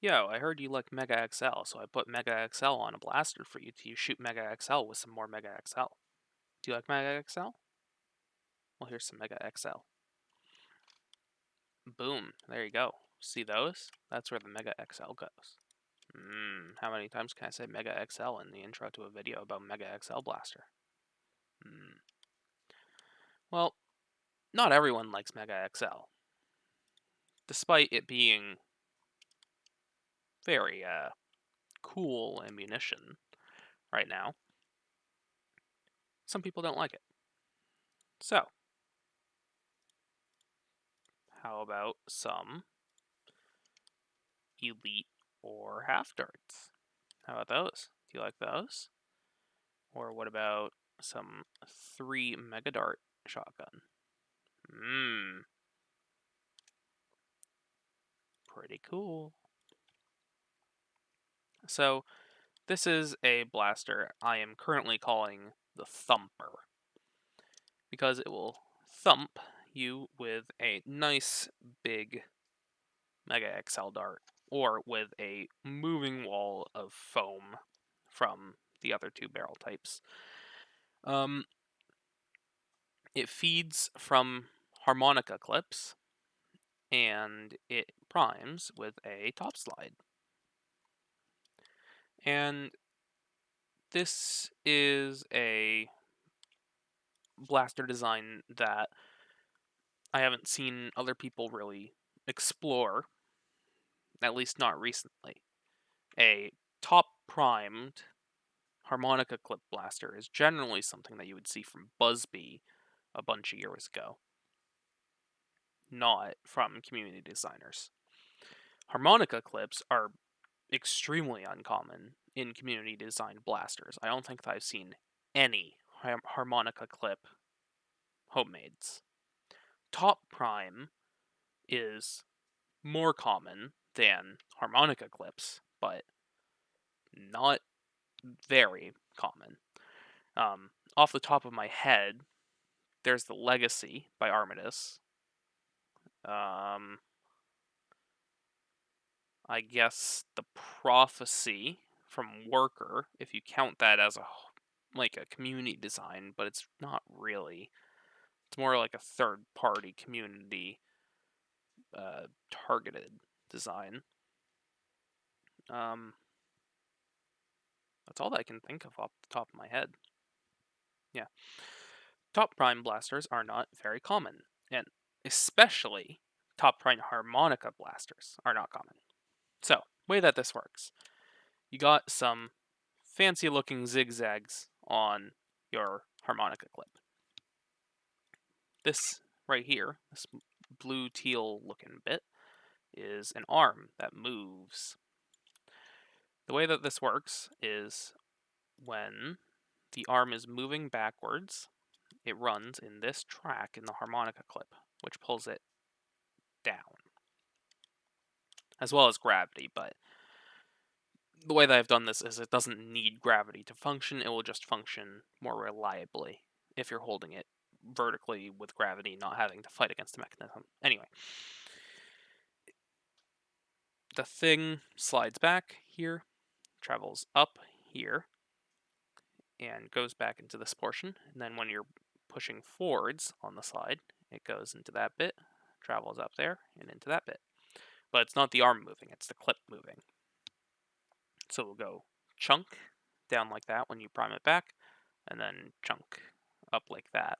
Yo, I heard you like MegaXL, so I put MegaXL on a blaster for you to shoot MegaXL with some more MegaXL. Do you like MegaXL? Well, here's some MegaXL. Boom, there you go. See those? That's where the MegaXL goes. How many times can I say MegaXL in the intro to a video about MegaXL blaster? Well, not everyone likes MegaXL. Despite it being very, cool ammunition right now, some people don't like it. So, how about some elite or half darts? How about those? Do you like those? Or what about some 3 mega dart shotgun? Pretty cool. So, this is a blaster I am currently calling the Thumper because it will thump you with a nice big Mega XL dart or with a moving wall of foam from the other 2 barrel types. It feeds from harmonica clips and it primes with a top slide. And this is a blaster design that I haven't seen other people really explore, at least not recently. A top primed harmonica clip blaster is generally something that you would see from Busby a bunch of years ago, not from community designers. Harmonica clips are extremely uncommon in community designed blasters. I don't think that I've seen any harmonica clip homemades. Top prime is more common than harmonica clips, but not very common. Off the top of my head, there's the Legacy by Armidas. I guess the Prophecy from Worker, if you count that as a community design, but it's not really. It's more like a third-party community targeted design. That's all that I can think of off the top of my head. Yeah. Top prime blasters are not very common, and especially top prime harmonica blasters are not common. So, way that this works, you got some fancy looking zigzags on your harmonica clip. This right here, this blue teal looking bit, is an arm that moves. The way that this works is when the arm is moving backwards, it runs in this track in the harmonica clip, which pulls it down, as well as gravity, but the way that I've done this is it doesn't need gravity to function, it will just function more reliably if you're holding it vertically with gravity, not having to fight against the mechanism. Anyway, the thing slides back here, travels up here, and goes back into this portion, and then when you're pushing forwards on the slide, it goes into that bit, travels up there, and into that bit. But it's not the arm moving, it's the clip moving. So we'll go chunk down like that when you prime it back, and then chunk up like that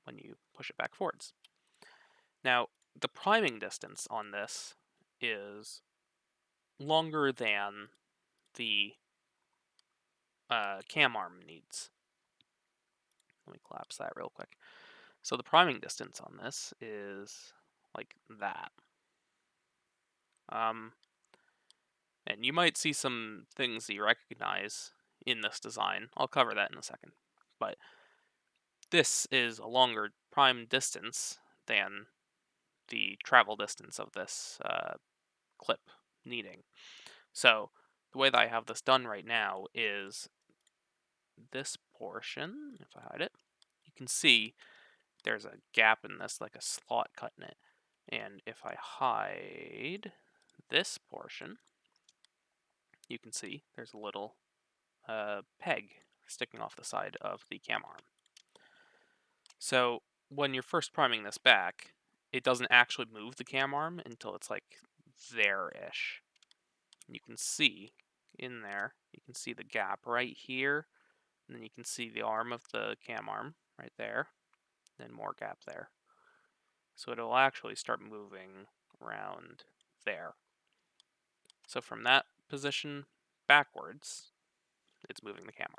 when you push it back forwards. Now, the priming distance on this is longer than the cam arm needs. Let me collapse that real quick. So the priming distance on this is like that. And you might see some things that you recognize in this design. I'll cover that in a second. But this is a longer prime distance than the travel distance of this clip needing. So the way that I have this done right now is this portion, if I hide it, you can see there's a gap in this, like a slot cut in it. And if I hide this portion, you can see there's a little peg sticking off the side of the cam arm. So when you're first priming this back, it doesn't actually move the cam arm until it's like there-ish. You can see in there, you can see the gap right here, and then you can see the arm of the cam arm right there, then more gap there. So it'll actually start moving around there. So from that position backwards, it's moving the cam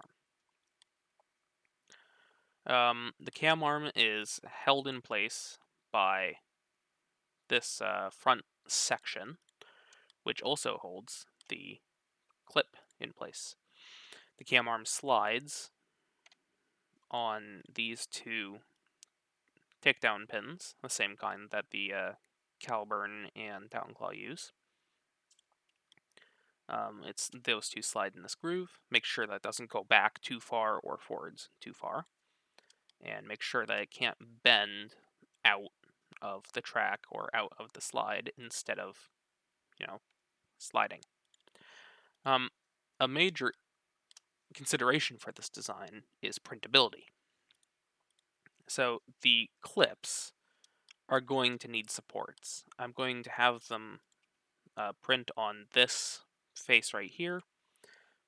arm. The cam arm is held in place by this front section, which also holds the clip in place. The cam arm slides on these two takedown pins, the same kind that the Caliburn and Talon Claw use. It's those two slide in this groove. Make sure that doesn't go back too far or forwards too far. And make sure that it can't bend out of the track or out of the slide instead of, sliding. A major consideration for this design is printability. So the clips are going to need supports. I'm going to have them print on this face right here,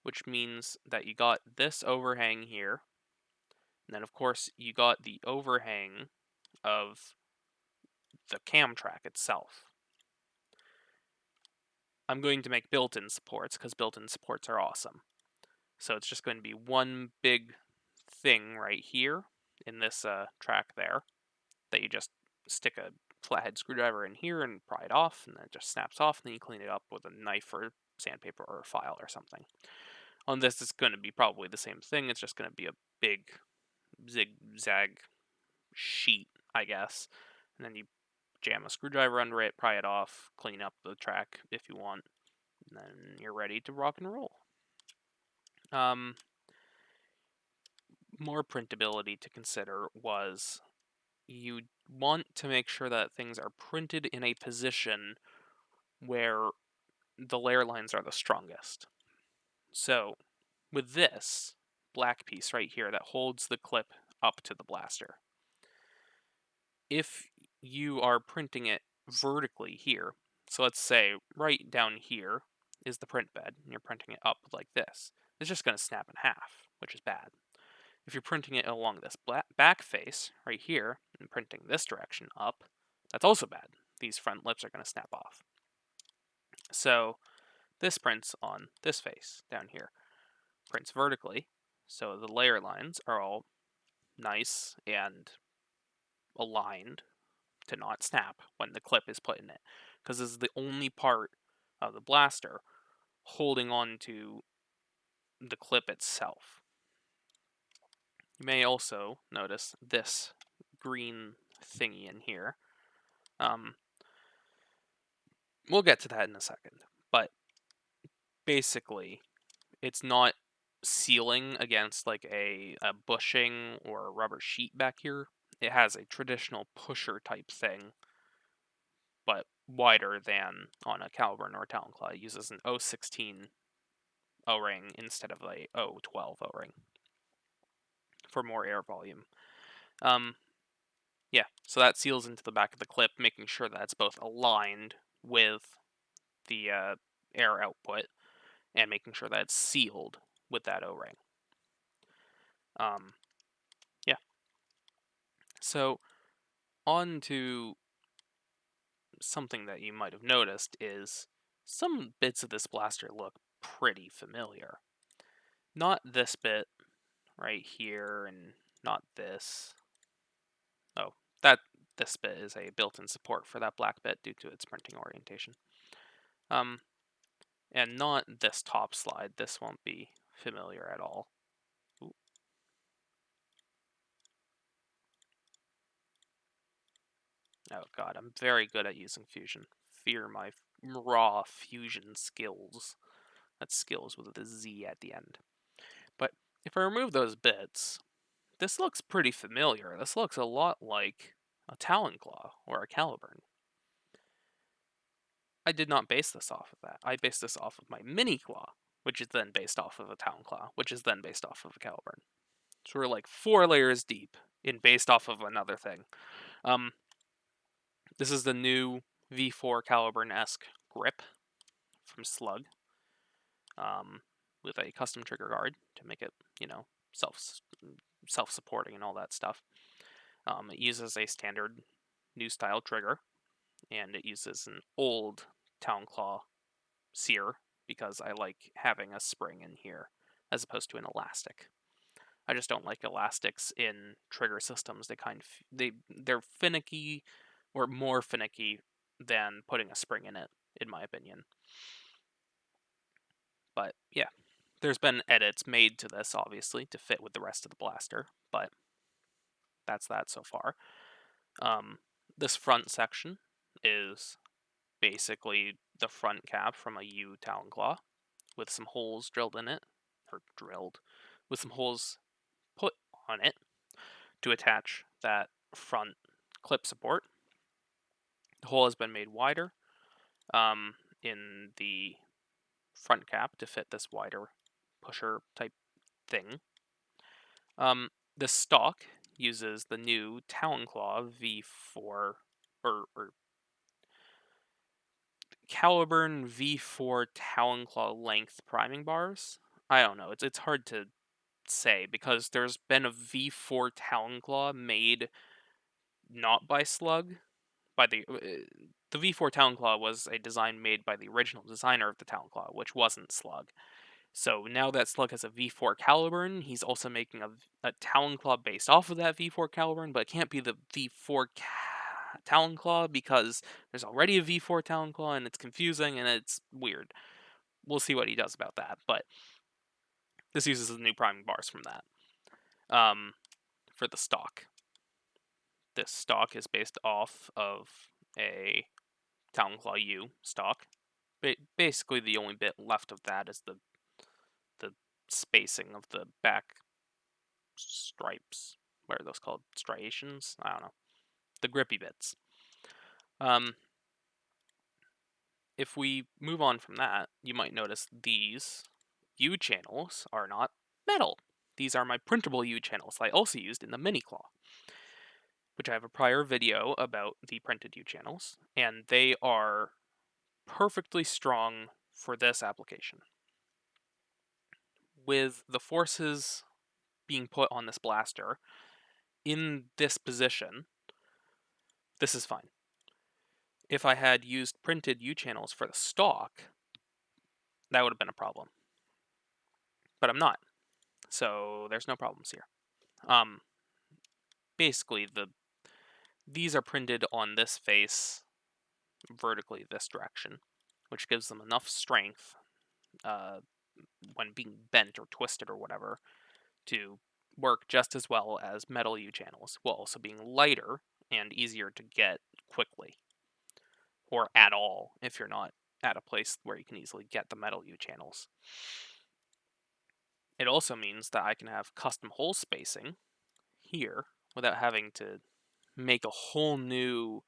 which means that you got this overhang here, and then of course you got the overhang of the cam track itself. I'm going to make built-in supports because built-in supports are awesome. So it's just going to be one big thing right here in this track there that you just stick a flathead screwdriver in here and pry it off, and then it just snaps off, and then you clean it up with a knife or sandpaper or a file or something. On this, it's going to be probably the same thing. It's just going to be a big zigzag sheet, I guess. And then you jam a screwdriver under it, pry it off, clean up the track if you want, and then you're ready to rock and roll. More printability to consider was you want to make sure that things are printed in a position where the layer lines are the strongest. So with this black piece right here that holds the clip up to the blaster, if you are printing it vertically here, so let's say right down here is the print bed, and you're printing it up like this, it's just going to snap in half, which is bad. If you're printing it along this back face right here and printing this direction up, that's also bad. These front lips are going to snap off. So this prints on this face down here. Prints vertically, so the layer lines are all nice and aligned to not snap when the clip is put in it, because this is the only part of the blaster holding on to the clip itself. You may also notice this green thingy in here. We'll get to that in a second, but basically it's not sealing against like a bushing or a rubber sheet back here. It has a traditional pusher type thing, but wider than on a Caliburn or a Talon Claw. It uses an 016 O-ring instead of a 012 O-ring for more air volume. Yeah, so that seals into the back of the clip, making sure that it's both aligned with the air output and making sure that it's sealed with that O-ring. Yeah. So on to something that you might have noticed is some bits of this blaster look pretty familiar. Not this bit right here, and not this. Oh, this bit is a built-in support for that black bit due to its printing orientation. And not this top slide. This won't be familiar at all. Ooh. Oh god, I'm very good at using Fusion. Fear my raw Fusion skills. That's skills with a Z at the end. But if I remove those bits, this looks pretty familiar. This looks a lot like a Talon Claw or a Caliburn. I did not base this off of that. I based this off of my Mini Claw, which is then based off of a Talon Claw, which is then based off of a Caliburn. So we're like 4 layers deep in based off of another thing. This is the new V4 Caliburn-esque grip from Slug, with a custom trigger guard to make it, self-supporting and all that stuff. It uses a standard new style trigger, and it uses an old Talon Claw sear because I like having a spring in here as opposed to an elastic. I just don't like elastics in trigger systems. They're finicky, or more finicky than putting a spring in it, in my opinion. But yeah, there's been edits made to this, obviously, to fit with the rest of the blaster, but that's that so far. This front section is basically the front cap from a U Talon Claw with some holes drilled in it, with some holes put on it to attach that front clip support. The hole has been made wider in the front cap to fit this wider pusher type thing. The stock uses the new Talon Claw V4 or Caliburn V4 Talon Claw length priming bars. I don't know. It's hard to say because there's been a V4 Talon Claw made not by Slug, by the V4 Talon Claw was a design made by the original designer of the Talon Claw, which wasn't Slug. So now that Slug has a V4 Caliburn, he's also making a Talon Claw based off of that V4 Caliburn, but it can't be the V4 Talon Claw because there's already a V4 Talon Claw and it's confusing and it's weird. We'll see what he does about that, but this uses the new priming bars from that. For the stock. This stock is based off of a Talon Claw U stock. Basically, the only bit left of that is the spacing of the back stripes. What are those called? Striations? I don't know. The grippy bits. If we move on from that, you might notice these U channels are not metal. These are my printable U channels I also used in the mini claw, which I have a prior video about the printed U channels, and they are perfectly strong for this application. With the forces being put on this blaster in this position, this is fine. If I had used printed U channels for the stock, that would have been a problem. But I'm not, so there's no problems here. Basically, these are printed on this face vertically this direction, which gives them enough strength when being bent or twisted or whatever to work just as well as metal U channels, while also being lighter and easier to get quickly, or at all if you're not at a place where you can easily get the metal U channels. It also means that I can have custom hole spacing here without having to make a whole new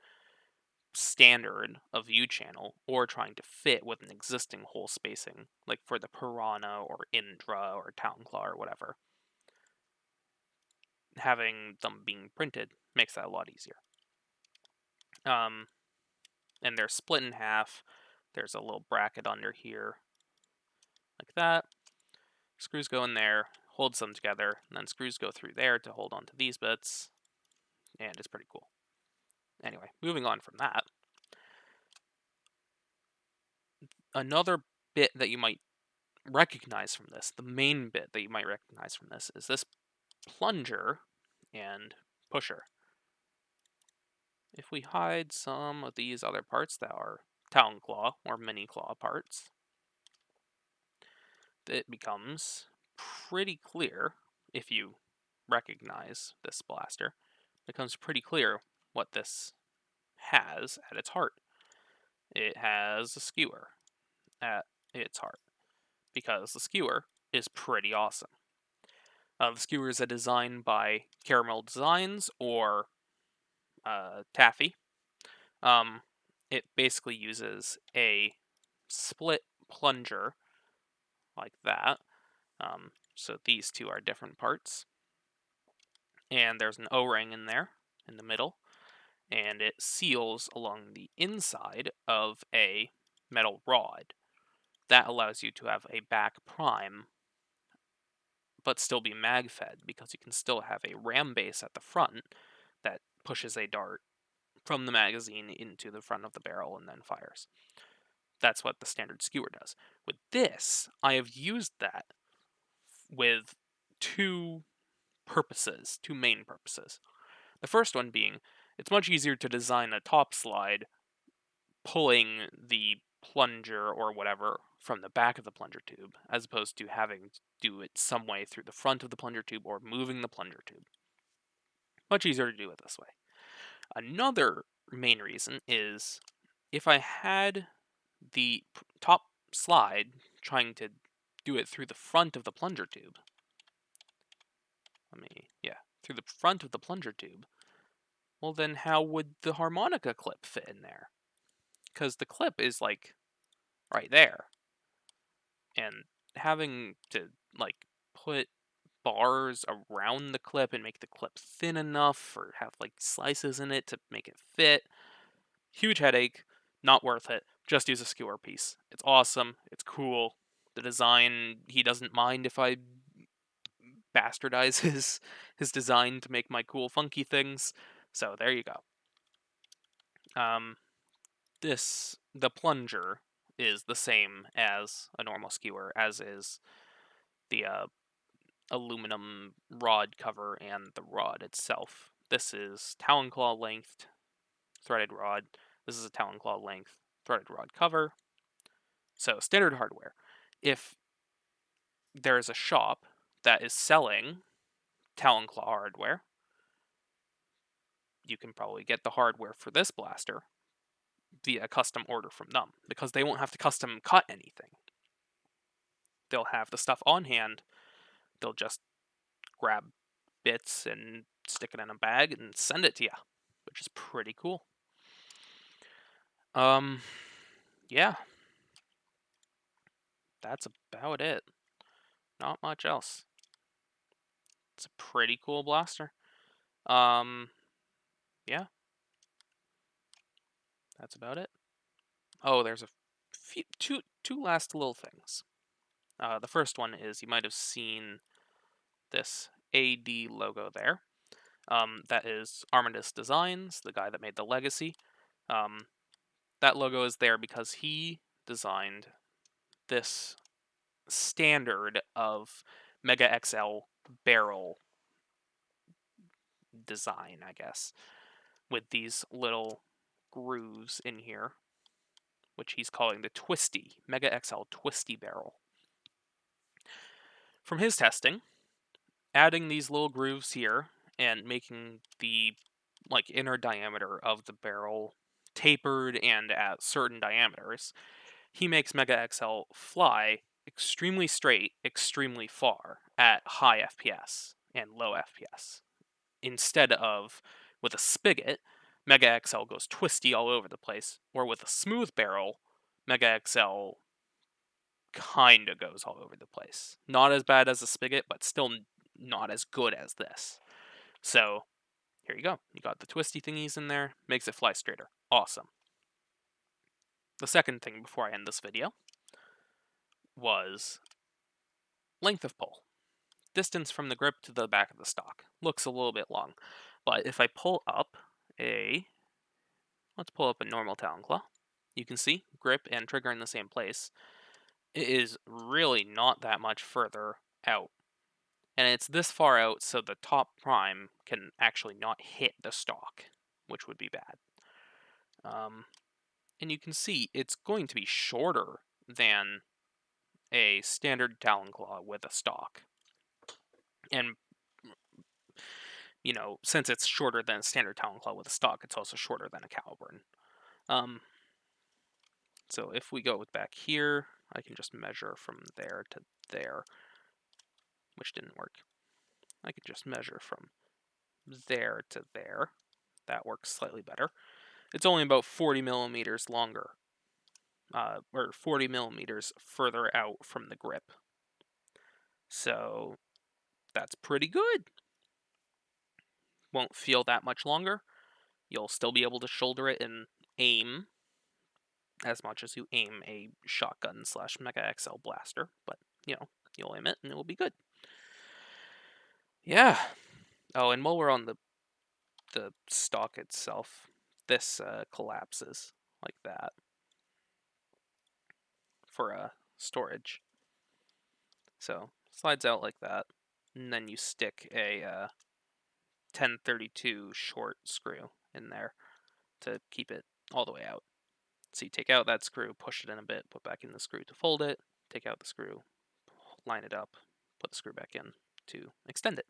standard of U channel or trying to fit with an existing hole spacing, like for the Piranha or Indra or Talon Claw or whatever. Having them being printed makes that a lot easier. And they're split in half. There's a little bracket under here, like that. Screws go in there, holds them together, and then screws go through there to hold onto these bits, and it's pretty cool. Anyway, moving on from that. Another bit that you might recognize from this, the main bit that you might recognize from this, is this plunger and pusher. If we hide some of these other parts that are Talon Claw or mini claw parts, it becomes pretty clear, if you recognize this blaster, it becomes pretty clear what this has at its heart. It has a skewer at its heart, because the skewer is pretty awesome. The skewer is a design by Caramel Designs or Taffy. It basically uses a split plunger like that. So these two are different parts. And there's an O-ring in there, in the middle, and it seals along the inside of a metal rod. That allows you to have a back prime, but still be mag-fed, because you can still have a ram base at the front that pushes a dart from the magazine into the front of the barrel and then fires. That's what the standard skewer does. With this, I have used that with two main purposes. The first one being, it's much easier to design a top slide pulling the plunger or whatever from the back of the plunger tube, as opposed to having to do it some way through the front of the plunger tube or moving the plunger tube. Much easier to do it this way. Another main reason is, if I had the top slide trying to do it through the front of the plunger tube, through the front of the plunger tube, well then how would the harmonica clip fit in there? Because the clip is like right there, and having to like put bars around the clip and make the clip thin enough or have like slices in it to make it fit, huge headache, not worth it. Just use a skewer piece. It's awesome, it's cool. The design, he doesn't mind if I bastardize his design to make my cool funky things. So there you go. The plunger is the same as a normal skewer, as is the aluminum rod cover and the rod itself. This is Talon Claw length threaded rod. This is a Talon Claw length threaded rod cover. So standard hardware. If there's a shop that is selling Talon Claw hardware, you can probably get the hardware for this blaster via custom order from them, because they won't have to custom cut anything. They'll have the stuff on hand. They'll just grab bits and stick it in a bag and send it to you, which is pretty cool. Yeah, that's about it. Not much else. It's a pretty cool blaster. Yeah, that's about it. Oh, there's a two last little things. The first one is, you might have seen this AD logo there. That is Armistice Designs, the guy that made the Legacy. That logo is there because he designed this standard of MegaXL barrel design, I guess, with these little grooves in here, which he's calling the Twisty, MegaXL Twisty barrel. From his testing, adding these little grooves here and making the inner diameter of the barrel tapered and at certain diameters, he makes MegaXL fly extremely straight, extremely far at high FPS and low FPS. Instead of, with a spigot, MegaXL goes twisty all over the place, or with a smooth barrel, MegaXL kinda goes all over the place. Not as bad as a spigot, but still not as good as this. So, here you go. You got the twisty thingies in there, makes it fly straighter. Awesome. The second thing before I end this video was length of pull. Distance from the grip to the back of the stock. Looks a little bit long, but if I pull up let's pull up a normal Talon Claw. You can see grip and trigger in the same place. It is really not that much further out. And it's this far out so the top prime can actually not hit the stock, which would be bad. And you can see it's going to be shorter than a standard Talon Claw with a stock. And, since it's shorter than a standard Talon Claw with a stock, it's also shorter than a Caliburn. So if we go back here, I can just measure from there to there, which didn't work. I could just measure from there to there. That works slightly better. It's only about 40 millimeters longer. or 40 millimeters further out from the grip. So that's pretty good. Won't feel that much longer. You'll still be able to shoulder it and aim as much as you aim a shotgun / MegaXL blaster, but you'll aim it and it will be good. Yeah. Oh, and while we're on the stock itself, this collapses like that for storage. So slides out like that, and then you stick a 1032 short screw in there to keep it all the way out. So you take out that screw, push it in a bit, put back in the screw to fold it, take out the screw, line it up, put the screw back in to extend it.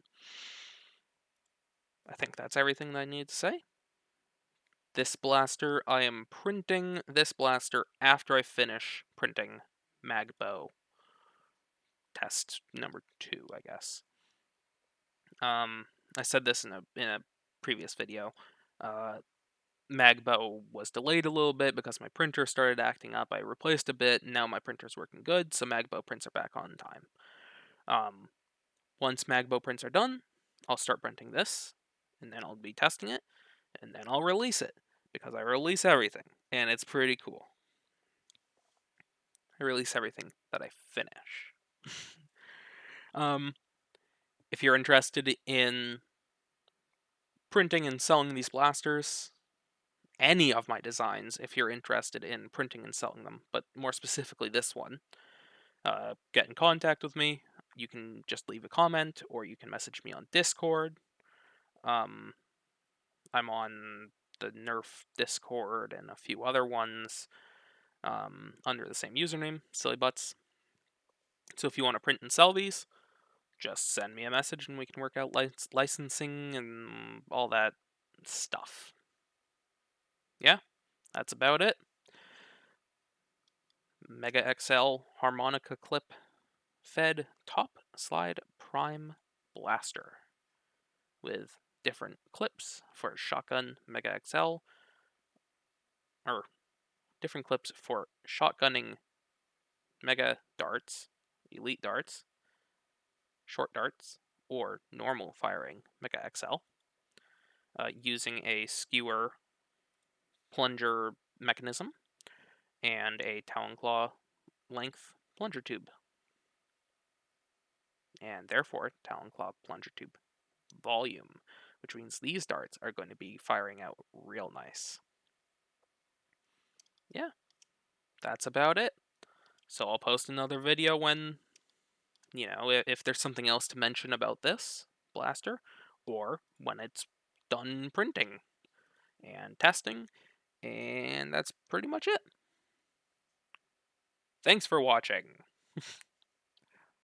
I think that's everything that I need to say. This blaster, I am printing this blaster after I finish printing MagBow test number 2, I guess. I said this in a previous video. MagBow was delayed a little bit because my printer started acting up. I replaced a bit, and now my printer's working good, so MagBow prints are back on time. Once MagBow prints are done, I'll start printing this, and then I'll be testing it, and then I'll release it, because I release everything, and it's pretty cool. I release everything that I finish. If you're interested in printing and selling these blasters, any of my designs, if you're interested in printing and selling them, but more specifically this one, get in contact with me. You can just leave a comment, or you can message me on Discord. I'm on the Nerf Discord and a few other ones under the same username, Silly Butts. So if you want to print and sell these, just send me a message and we can work out licensing and all that stuff. Yeah, that's about it. MegaXL harmonica clip fed top slide prime blaster with different clips for shotgun MegaXL, or different clips for shotgunning mega darts, elite darts, short darts, or normal firing MegaXL, using a skewer plunger mechanism and a talon claw length plunger tube, and therefore talon claw plunger tube volume, which means these darts are going to be firing out real nice. Yeah, that's about it. So I'll post another video when, if there's something else to mention about this blaster, or when it's done printing and testing, and that's pretty much it. Thanks for watching.